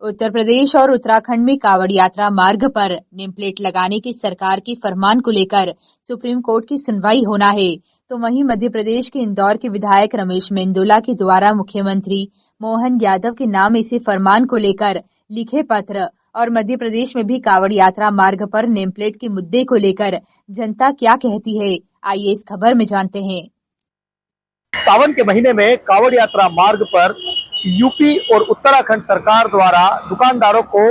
उत्तर प्रदेश और उत्तराखंड में कावड़ यात्रा मार्ग पर नेम प्लेट लगाने की सरकार के फरमान को लेकर सुप्रीम कोर्ट की सुनवाई होना है, तो वहीं मध्य प्रदेश के इंदौर के विधायक रमेश मेंदोला के द्वारा मुख्यमंत्री मोहन यादव के नाम इसे फरमान को लेकर लिखे पत्र और मध्य प्रदेश में भी कावड़ यात्रा मार्ग पर नेम प्लेट के मुद्दे को लेकर जनता क्या कहती है, आइए इस खबर में जानते हैं। सावन के महीने में कावड़ यात्रा मार्ग पर यूपी और उत्तराखंड सरकार द्वारा दुकानदारों को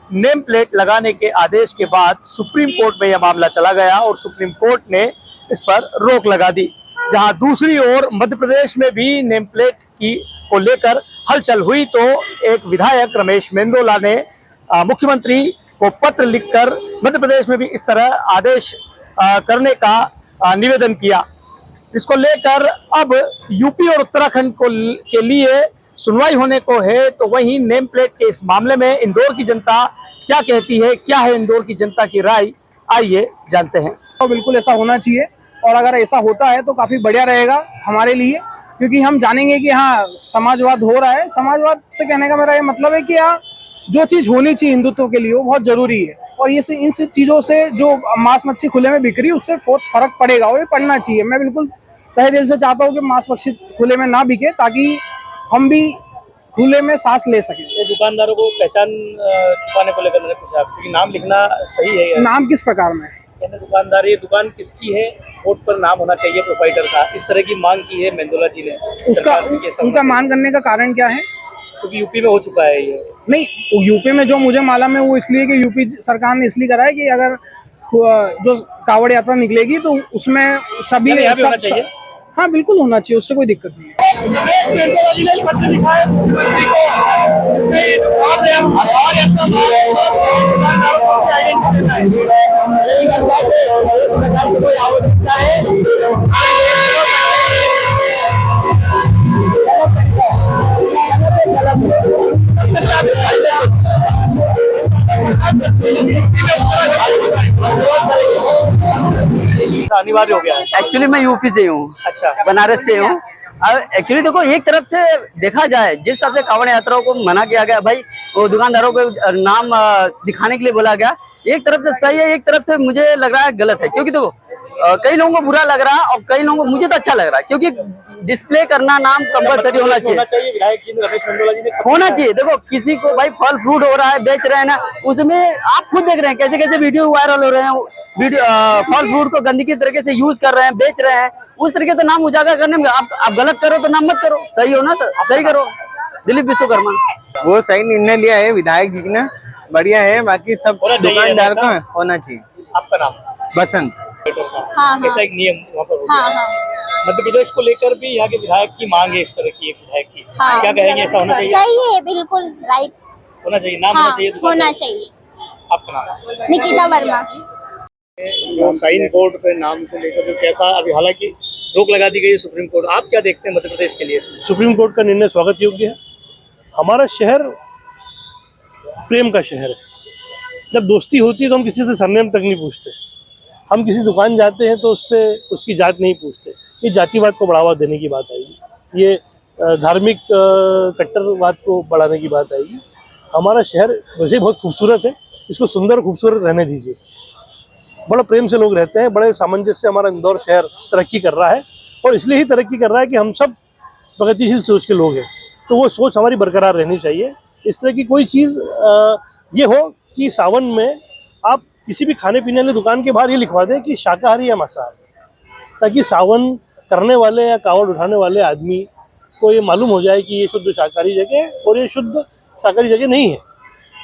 नेम प्लेट लगाने के आदेश के बाद सुप्रीम कोर्ट में यह मामला चला गया और सुप्रीम कोर्ट ने इस पर रोक लगा दी। जहां दूसरी ओर मध्य प्रदेश में भी नेम प्लेट को लेकर हलचल हुई, तो एक विधायक रमेश मेंदोला ने मुख्यमंत्री को पत्र लिखकर मध्य प्रदेश में भी इस तरह आदेश करने का निवेदन किया, जिसको लेकर अब यूपी और उत्तराखंड के लिए सुनवाई होने को है। तो वहीं नेम प्लेट के इस मामले में इंदौर की जनता क्या कहती है, क्या है इंदौर की जनता की राय, आइए जानते हैं। तो बिल्कुल ऐसा होना चाहिए और अगर ऐसा होता है तो काफी बढ़िया रहेगा हमारे लिए, क्योंकि हम जानेंगे कि हाँ समाजवाद हो रहा है। समाजवाद से कहने का मेरा ये मतलब है कि हाँ जो चीज होनी चाहिए हिंदुत्व के लिए वो बहुत जरूरी है, और ये इन सब चीजों से जो मांस मच्छी खुले में बिक रही है उससे बहुत फर्क पड़ेगा और ये पड़ना चाहिए। मैं बिल्कुल तहे दिल से चाहता हूँ कि मांस मच्छी खुले में ना बिके, ताकि हम भी खुले में सांस ले सके। ये दुकानदारों को पहचान छुपाने को लेकर मैंने पूछा आपसे कि नाम लिखना सही है? नाम किस प्रकार में? दुकानदार, ये दुकान किसकी है, बोर्ड पर नाम होना चाहिए प्रोप्राइटर का, इस तरह की मांग की है मेंदोला जी ने। उनका मांग करने का कारण क्या है? क्योंकि यूपी में हो चुका है ये। नहीं, यूपी में जो मुझे मालूम है वो इसलिए कि यूपी सरकार ने इसलिए करा है कि अगर जो कावड़ यात्रा निकलेगी तो उसमें सभी होना चाहिए। हाँ बिल्कुल होना चाहिए, उससे कोई दिक्कत नहीं है। अनिवार्य हो गया है। एक्चुअली मैं यूपी से हूँ। अच्छा, बनारस से हूँ। अब एक्चुअली देखो, एक तरफ से देखा जाए जिस हिसाब से कावड़ यात्राओं को मना किया गया, भाई वो दुकानदारों को नाम दिखाने के लिए बोला गया, एक तरफ से सही है, एक तरफ से मुझे लग रहा है गलत है। क्योंकि देखो कई लोगों को बुरा लग रहा है और कई लोगों को, मुझे तो अच्छा लग रहा है, क्योंकि डिस्प्ले करना नाम कंपलसरी होना चाहिए। विधायक जी ने, रमेश मेंदोला जी ने होना चाहिए। देखो किसी को भाई फल फ्रूट हो रहा है, बेच रहे हैं ना, उसमें आप खुद देख रहे हैं कैसे कैसे वीडियो वायरल हो रहे हैं, वीडियो फल फ्रूट को गंदगी तरीके से यूज कर रहे हैं, बेच रहे हैं, उस तरीके से नाम उजागर करने में आप गलत करो तो नाम मत करो, सही हो ना तो सही करो। दिलीप विश्वकर्मा वो सही निर्णय लिया है विधायक जी ने, बढ़िया है। बाकी सब दुकानदार को होना चाहिए। आपका नाम? बसंत। कैसा एक नियम वहाँ पर हो गया? मध्य प्रदेश को लेकर भी यहाँ के विधायक की मांग है, इस तरह की एक विधायक की, क्या कहेंगे? ऐसा होना चाहिए? सही है, बिल्कुल राइट होना चाहिए, नाम होना चाहिए, होना चाहिए। आपका नाम? निकिता वर्मा। जो साइन बोर्ड पे नाम को लेकर जो कहता, अभी हालांकि रोक लगा दी गई है सुप्रीम कोर्ट, आप क्या देखते हैं मध्य प्रदेश के लिए? सुप्रीम कोर्ट का निर्णय स्वागत योग्य है। हमारा शहर प्रेम का शहर है। जब दोस्ती होती है तो हम किसी से सरनेम तक नहीं पूछते, हम किसी दुकान जाते हैं तो उससे उसकी जात नहीं पूछते। ये जातिवाद को बढ़ावा देने की बात आएगी, ये धार्मिक कट्टरवाद को बढ़ाने की बात आएगी। हमारा शहर वैसे बहुत खूबसूरत है, इसको सुंदर खूबसूरत रहने दीजिए। बड़ा प्रेम से लोग रहते हैं, बड़े सामंजस्य से हमारा इंदौर शहर तरक्की कर रहा है, और इसलिए ही तरक्की कर रहा है कि हम सब प्रगतिशील सोच के लोग हैं। तो वो सोच हमारी बरकरार रहनी चाहिए। इस तरह की कोई चीज़ ये हो कि सावन में आप किसी भी खाने पीने वाली दुकान के बाहर ये लिखवा दें कि शाकाहारी या मांसाहारी, ताकि सावन करने वाले या कावड़ उठाने वाले आदमी को ये मालूम हो जाए कि ये शुद्ध शाकाहारी जगह और ये शुद्ध शाकाहारी जगह नहीं है।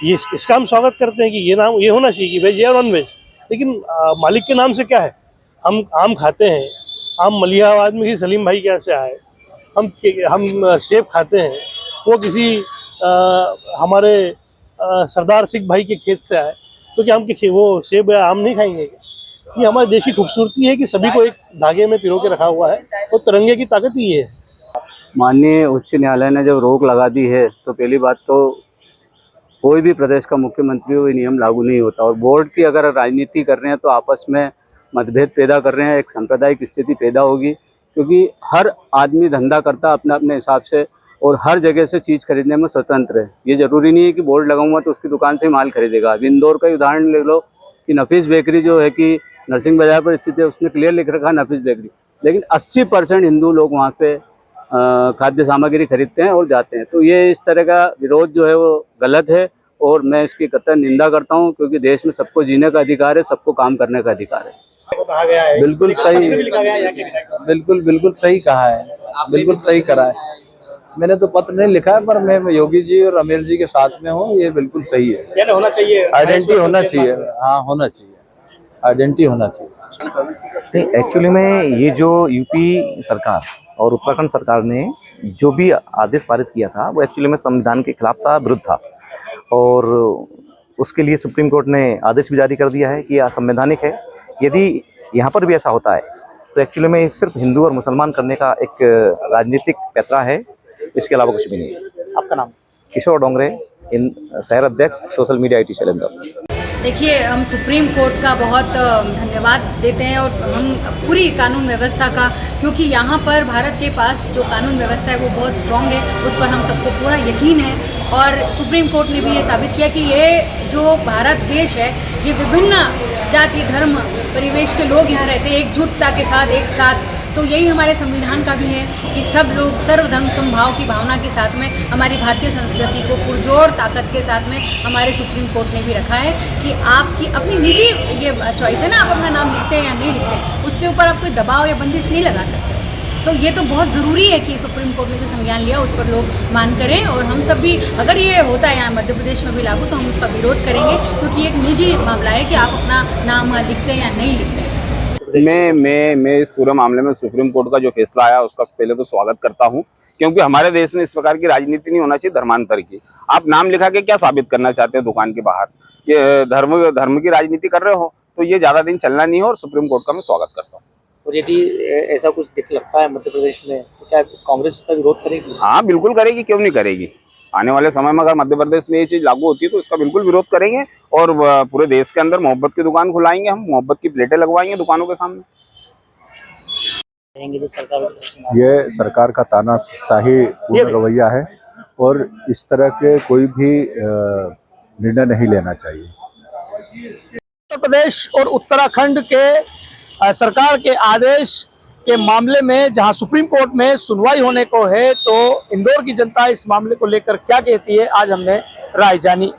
ये इसका हम स्वागत करते हैं कि ये नाम ये होना चाहिए कि वेज या नॉन वेज, लेकिन मालिक के नाम से क्या है? हम आम खाते हैं, आम मलिहाबाद में किसी सलीम भाई के यहाँ से आए, हम सेब खाते हैं, वो किसी हमारे सरदार सिंह भाई के खेत से आए, तो क्या हम वो सेब या आम नहीं खाएंगे? ये हमारे देश की खूबसूरती है कि सभी को एक धागे में पिरो के रखा हुआ है, और तिरंगे की ताकत ही है। माननीय उच्च न्यायालय ने जब रोक लगा दी है तो पहली बात तो कोई भी प्रदेश का मुख्यमंत्री हो ये नियम लागू नहीं होता, और बोर्ड की अगर राजनीति कर रहे हैं तो आपस में मतभेद पैदा कर रहे हैं, एक सांप्रदायिक स्थिति पैदा होगी, क्योंकि हर आदमी धंधा करता अपने अपने हिसाब से, और हर जगह से चीज़ खरीदने में स्वतंत्र है। ये ज़रूरी नहीं है कि बोर्ड लगाऊंगा तो उसकी दुकान से माल खरीदेगा। अब इंदौर का उदाहरण ले लो कि नफीस बेकरी जो है कि नरसिंह बाजार पर स्थित है, उसमें क्लियर लिख रखा है नफीस बेकरी, लेकिन 80% हिंदू लोग वहाँ पे खाद्य सामग्री खरीदते हैं और जाते हैं। तो ये इस तरह का विरोध जो है वो गलत है और मैं इसकी कतई निंदा करता हूँ, क्योंकि देश में सबको जीने का अधिकार है, सबको काम करने का अधिकार है। कहा गया है बिल्कुल सही, बिल्कुल सही कहा है, बिल्कुल सही करा है। मैंने तो पत्र नहीं लिखा है, पर मैं योगी जी और अनिल जी के साथ में हूँ। ये बिल्कुल सही है, होना चाहिए, आइडेंटिटी होना चाहिए। हाँ, होना चाहिए, आइडेंटिटी होना चाहिए। नहीं, एक्चुअली में ये जो यूपी सरकार और उत्तराखंड सरकार ने जो भी आदेश पारित किया था वो एक्चुअली में संविधान के खिलाफ था, विरुद्ध था, और उसके लिए सुप्रीम कोर्ट ने आदेश भी जारी कर दिया है कि यह असंवैधानिक है। यदि यहाँ पर भी ऐसा होता है तो एक्चुअली में सिर्फ हिंदू और मुसलमान करने का एक राजनीतिक पैतरा है, इसके अलावा कुछ भी नहीं है। आपका नाम? किशोर डोंगरे, इन शहर अध्यक्ष, social media IT cell Indore. देखिए, हम सुप्रीम कोर्ट का बहुत धन्यवाद देते हैं और हम पूरी कानून व्यवस्था का, क्योंकि यहाँ पर भारत के पास जो कानून व्यवस्था है वो बहुत स्ट्रांग है, उस पर हम सबको पूरा यकीन है। और सुप्रीम कोर्ट ने भी ये साबित किया कि ये जो भारत देश है ये विभिन्न जाति धर्म परिवेश के लोग यहाँ रहते हैं एकजुटता के साथ, एक साथ। तो यही हमारे संविधान का भी है कि सब लोग सर्वधर्म समभाव की भावना के साथ में हमारी भारतीय संस्कृति को पुरजोर ताकत के साथ में हमारे सुप्रीम कोर्ट ने भी रखा है कि आपकी अपनी निजी ये चॉइस है ना, आप अपना नाम लिखते हैं या नहीं लिखते हैं, उसके ऊपर आप कोई दबाव या बंदिश नहीं लगा सकते। तो ये तो बहुत ज़रूरी है कि सुप्रीम कोर्ट ने जो संज्ञान लिया उस पर लोग मान करें, और हम सब भी, अगर ये होता है यहाँ मध्य प्रदेश में भी लागू, तो हम उसका विरोध करेंगे, क्योंकि एक निजी मामला है कि आप अपना नाम लिखते हैं या नहीं लिखते हैं। मैं इस पूरे मामले में सुप्रीम कोर्ट का जो फैसला आया उसका पहले तो स्वागत करता हूं, क्योंकि हमारे देश में इस प्रकार की राजनीति नहीं होना चाहिए धर्मांतर की। आप नाम लिखा के क्या साबित करना चाहते हैं दुकान के बाहर? ये धर्म की राजनीति कर रहे हो, तो ये ज्यादा दिन चलना नहीं है, और सुप्रीम कोर्ट का मैं स्वागत करता हूँ। और यदि ऐसा कुछ दिख लगता है मध्य प्रदेश में तो क्या कांग्रेस इसका विरोध करेगी? हाँ, बिल्कुल करेगी, क्यों नहीं करेगी। आने वाले समय में अगर मध्य प्रदेश में ये चीज लागू होती है तो इसका बिल्कुल विरोध करेंगे, और पूरे देश के अंदर मोहब्बत की दुकान खुलाएंगे, हम मोहब्बत की प्लेटें लगवाएंगे दुकानों के सामने। ये सरकार का तानाशाही पूर्ण रवैया है और इस तरह के कोई भी निर्णय नहीं लेना चाहिए। उत्तर प्रदेश और उत्तराखंड के सरकार के आदेश के मामले में जहां सुप्रीम कोर्ट में सुनवाई होने को है, तो इंदौर की जनता इस मामले को लेकर क्या कहती है, आज हमने राय जानी।